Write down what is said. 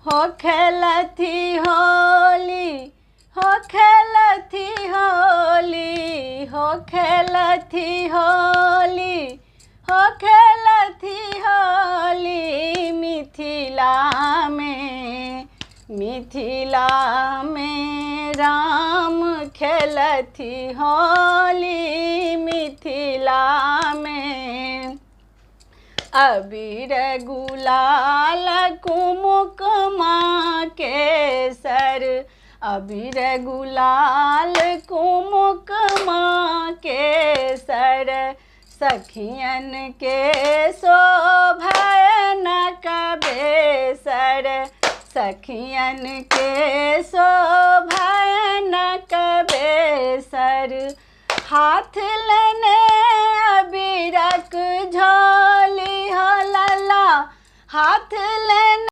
हो खेलती होली, हो खेलती होली, हो खेलती होली, हो खेलती होली मिथिला में, मिथिला में राम खेलती होली मिथिला में। अबीर गुलाल कुमुकमा केसर, अबीर गुलाल कुमुकमा केसर, सखियन के शोभन कबेसर, सखियन के शोभन कबेसर। हाथ लेने अबीरक झोली हो लला, हाथ लेने